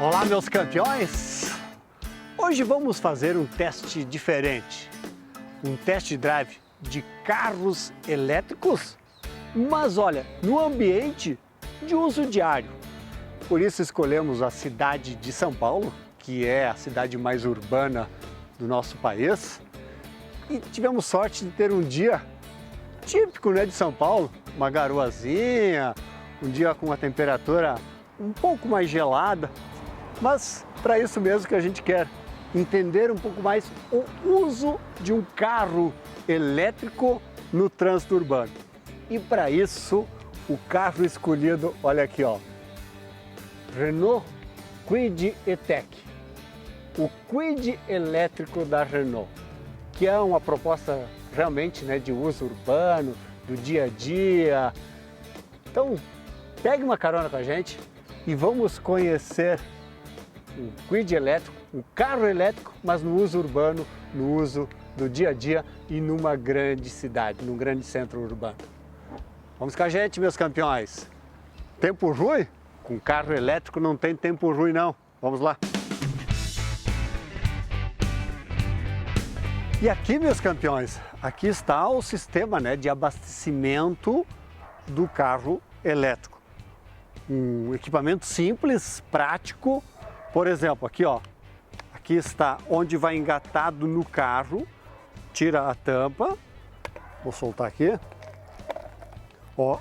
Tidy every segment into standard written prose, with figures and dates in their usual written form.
Olá, meus campeões! Hoje vamos fazer um teste diferente, um test drive de carros elétricos, mas olha, no ambiente de uso diário. Por isso escolhemos a cidade de São Paulo, que é a cidade mais urbana do nosso país, e tivemos sorte de ter um dia típico, né, de São Paulo, uma garoazinha, um dia com uma temperatura um pouco mais gelada, mas para isso mesmo que a gente quer entender um pouco mais o uso de um carro elétrico no trânsito urbano. E para isso, o carro escolhido, olha aqui, ó, Renault Kwid E-Tech, o Kwid elétrico da Renault, que é uma proposta realmente, né, de uso urbano, do dia a dia. Então, pegue uma carona com a gente e vamos conhecer um Kwid elétrico, um carro elétrico, mas no uso urbano, no uso do dia a dia e numa grande cidade, num grande centro urbano. Vamos com a gente, meus campeões. Tempo ruim? Com carro elétrico não tem tempo ruim, não. Vamos lá. E aqui, meus campeões, aqui está o sistema, né, de abastecimento do carro elétrico. Um equipamento simples, prático. Por exemplo, aqui, ó, aqui está onde vai engatado no carro, tira a tampa, vou soltar aqui, ó,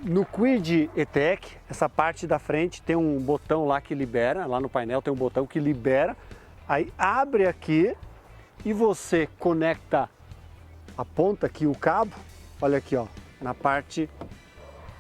no Kwid E-Tech, essa parte da frente tem um botão lá que libera, lá no painel tem um botão que libera, aí abre aqui e você conecta a ponta aqui, o cabo, olha aqui, ó, na parte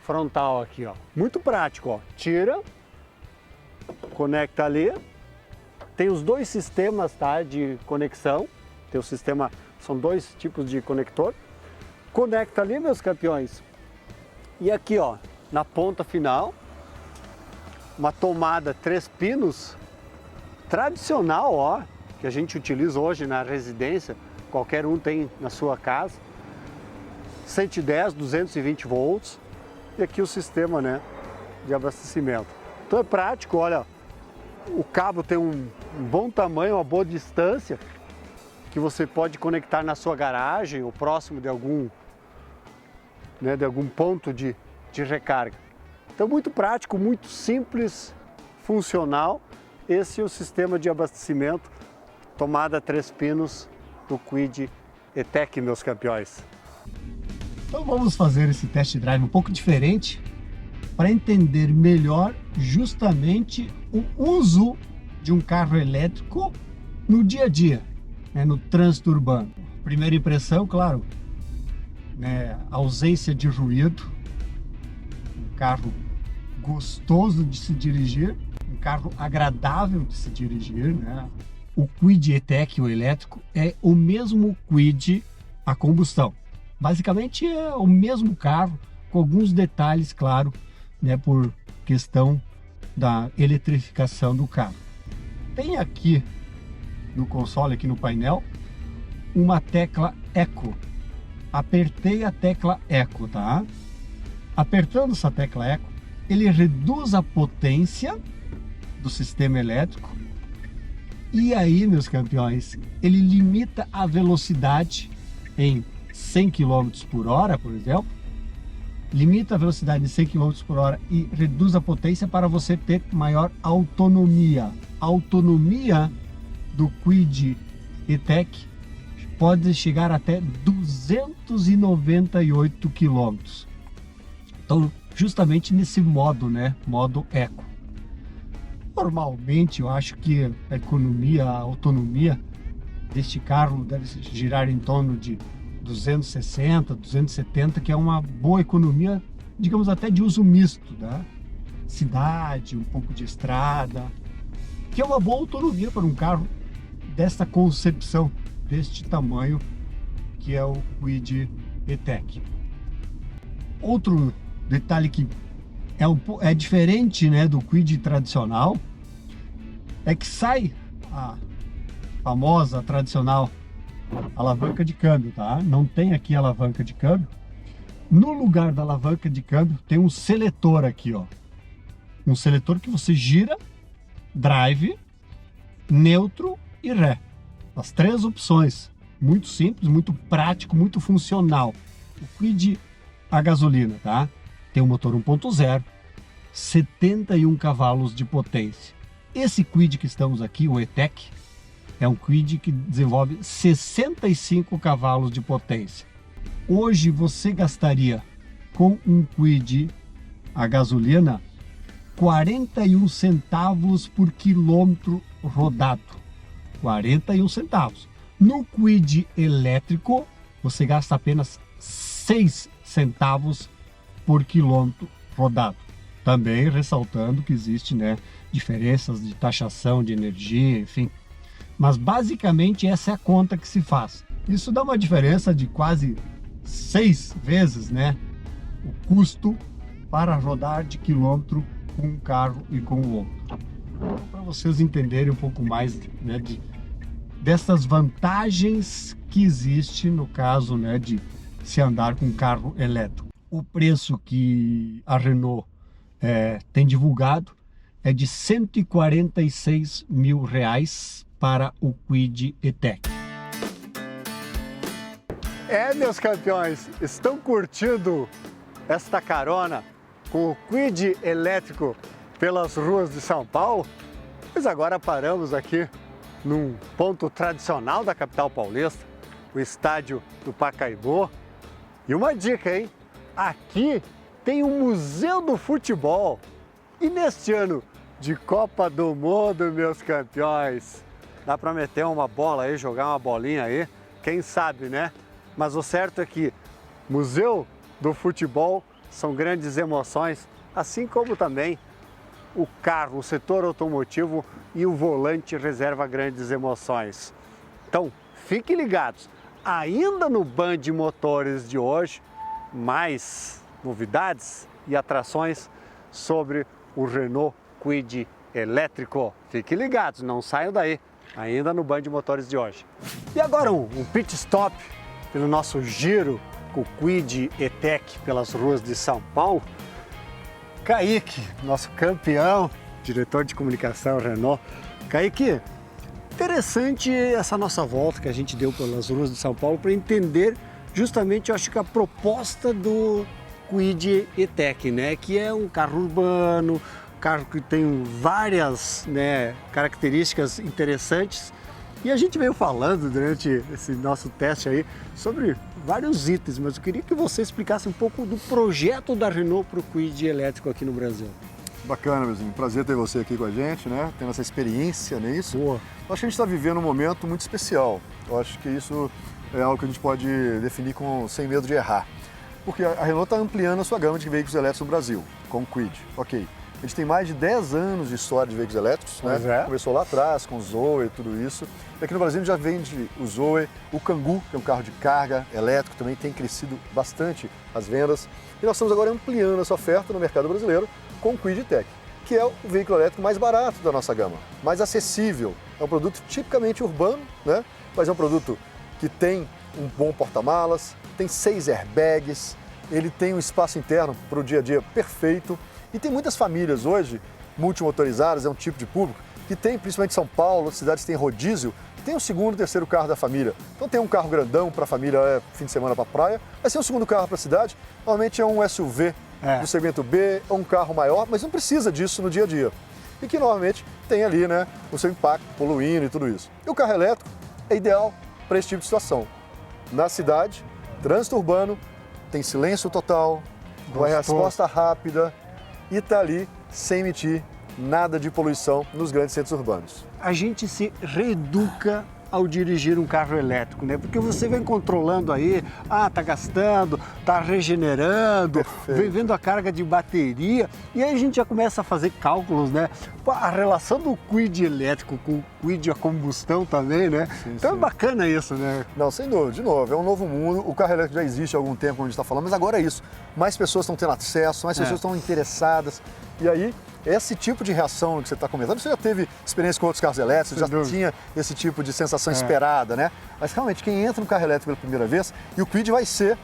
frontal aqui, ó, muito prático, ó, tira, conecta ali, tem os dois sistemas, tá, de conexão, tem o sistema, são dois tipos de conector, conecta ali, meus campeões, e aqui, ó, na ponta final, uma tomada 3 pinos, tradicional, ó, que a gente utiliza hoje na residência, qualquer um tem na sua casa, 110, 220 volts, e aqui o sistema, né, de abastecimento. Então é prático, olha, o cabo tem um bom tamanho, uma boa distância, que você pode conectar na sua garagem ou próximo de algum, né, de algum ponto de recarga. Então muito prático, muito simples, funcional. Esse é o sistema de abastecimento, tomada 3 pinos do Kwid E-Tech, meus campeões. Então vamos fazer esse test drive um pouco diferente, para entender melhor justamente o uso de um carro elétrico no dia a dia, né, no trânsito urbano. Primeira impressão, claro, né, ausência de ruído, um carro gostoso de se dirigir, um carro agradável de se dirigir, né? O Kwid E-Tech, o elétrico, é o mesmo Kwid a combustão. Basicamente é o mesmo carro, com alguns detalhes, claro, né, por questão da eletrificação do carro. Tem aqui no console, aqui no painel, uma tecla Eco. Apertei a tecla Eco, tá? Apertando essa tecla Eco, ele reduz a potência do sistema elétrico e aí, meus campeões, ele limita a velocidade em 100 km por hora, por exemplo, limita a velocidade em 100 km por hora e reduz a potência para você ter maior autonomia. A autonomia do Kwid E-Tech pode chegar até 298 km. Então, justamente nesse modo, né, modo Eco. Normalmente, eu acho que a economia, a autonomia deste carro deve girar em torno de 260, 270, que é uma boa economia, digamos até de uso misto, tá? Cidade, um pouco de estrada, que é uma boa autonomia para um carro desta concepção, deste tamanho, que é o Kwid E-Tech. Outro detalhe que é diferente, né, do Kwid tradicional, é que sai a famosa, tradicional alavanca de câmbio, tá? Não tem aqui alavanca de câmbio. No lugar da alavanca de câmbio tem um seletor aqui, ó. Um seletor que você gira drive, neutro e ré. As 3 opções. Muito simples, muito prático, muito funcional. O Kwid a gasolina, tá? Tem um motor 1.0, 71 cavalos de potência. Esse Kwid que estamos aqui, o E-Tech, é um Kwid que desenvolve 65 cavalos de potência. Hoje você gastaria com um Kwid a gasolina 41 centavos por quilômetro rodado. 41 centavos. No Kwid elétrico, você gasta apenas 6 centavos por quilômetro rodado. Também ressaltando que existe, né, diferenças de taxação de energia, enfim. Mas basicamente essa é a conta que se faz. Isso dá uma diferença de quase 6 vezes, né, o custo para rodar de quilômetro com um carro e com o outro. Então, para vocês entenderem um pouco mais, né, dessas vantagens que existe no caso, né, de se andar com carro elétrico. O preço que a Renault tem divulgado é de R$ 146 mil para o Kwid E-Tech. Meus campeões, estão curtindo esta carona com o Kwid elétrico pelas ruas de São Paulo? Pois agora paramos aqui num ponto tradicional da capital paulista, o estádio do Pacaembu. E uma dica, hein? Aqui tem um museu do futebol. E neste ano de Copa do Mundo, meus campeões, dá para meter uma bola aí, jogar uma bolinha aí, quem sabe, né? Mas o certo é que museu do futebol são grandes emoções, assim como também o carro, o setor automotivo e o volante reserva grandes emoções. Então, fiquem ligados. Ainda no Band Motores de hoje, mais novidades e atrações sobre o Renault Kwid elétrico. Fiquem ligados, não saiam daí, ainda no Band Motores de hoje. E agora um pit stop pelo nosso giro com o Kwid E-Tech pelas ruas de São Paulo. Kaique, nosso campeão, diretor de comunicação Renault. Kaique, interessante essa nossa volta que a gente deu pelas ruas de São Paulo para entender justamente, eu acho que a proposta do Kwid E-Tech, né? Que é um carro urbano, carro que tem várias, né, características interessantes. E a gente veio falando durante esse nosso teste aí sobre vários itens, mas eu queria que você explicasse um pouco do projeto da Renault para o Kwid elétrico aqui no Brasil. Bacana, meuzinho. Prazer ter você aqui com a gente, né? Tendo essa experiência, não é isso? Boa. Eu acho que a gente está vivendo um momento muito especial. Eu acho que isso é algo que a gente pode definir sem medo de errar. Porque a Renault está ampliando a sua gama de veículos elétricos no Brasil, com o Kwid. Ok. A gente tem mais de 10 anos de história de veículos elétricos, né? Começou lá atrás com o Zoe e tudo isso. E aqui no Brasil a gente já vende o Zoe, o Kangoo, que é um carro de carga elétrico, também tem crescido bastante as vendas. E nós estamos agora ampliando essa oferta no mercado brasileiro com o Kwid E-Tech, que é o veículo elétrico mais barato da nossa gama, mais acessível. É um produto tipicamente urbano, né? Mas é um produto que tem um bom porta-malas, tem 6 airbags, ele tem um espaço interno para o dia a dia perfeito. E tem muitas famílias hoje, multimotorizadas, é um tipo de público, que tem, principalmente em São Paulo, cidades que tem rodízio, tem o segundo e terceiro carro da família. Então tem um carro grandão para a família, fim de semana para a praia, mas tem um segundo carro para a cidade, normalmente é um SUV do segmento B, ou um carro maior, mas não precisa disso no dia a dia. E que normalmente tem ali, né, o seu impacto, poluindo e tudo isso. E o carro elétrico é ideal para esse tipo de situação. Na cidade, trânsito urbano, tem silêncio total, uma resposta rápida, e está ali sem emitir nada de poluição nos grandes centros urbanos. A gente se reeduca ao dirigir um carro elétrico, né? Porque você vem controlando aí, tá gastando, tá regenerando, vem vendo a carga de bateria, e aí a gente já começa a fazer cálculos, né? A relação do Kwid elétrico com o Kwid a combustão também, né? Sim, então sim. É bacana isso, né? Não, sem dúvida, de novo, é um novo mundo, o carro elétrico já existe há algum tempo, como a gente está falando, mas agora é isso. Mais pessoas estão tendo acesso, mais pessoas estão interessadas, e aí esse tipo de reação que você está comentando, você já teve experiência com outros carros elétricos, já tinha esse tipo de sensação esperada, né? Mas realmente, quem entra no carro elétrico pela primeira vez, e o Kwid vai ser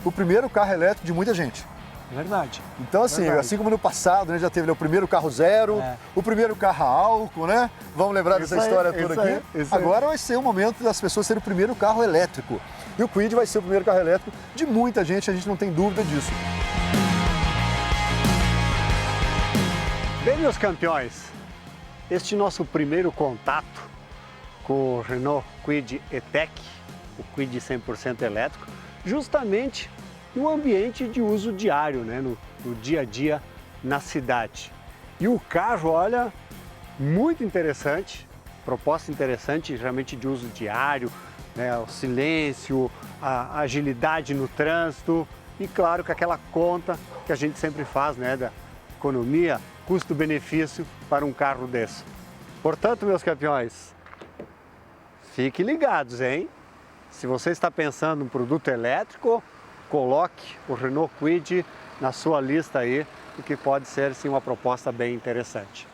o primeiro carro elétrico de muita gente. É verdade. Então, assim, Verdade. assim como no passado, né, já teve o primeiro carro zero, o primeiro carro a álcool, né? Vamos lembrar dessa história toda aqui? Agora vai ser o momento das pessoas serem o primeiro carro elétrico. E o Kwid vai ser o primeiro carro elétrico de muita gente, a gente não tem dúvida disso. Bem, meus campeões, este nosso primeiro contato com o Renault Kwid E-Tech, o Kwid 100% elétrico, justamente no ambiente de uso diário, né? no dia a dia na cidade. E o carro, olha, muito interessante, proposta interessante, realmente de uso diário, né? O silêncio, a agilidade no trânsito e, claro, com aquela conta que a gente sempre faz, né? Da economia, custo-benefício para um carro desse. Portanto, meus campeões, fiquem ligados, hein? Se você está pensando em um produto elétrico, coloque o Renault Kwid na sua lista aí, porque pode ser sim uma proposta bem interessante.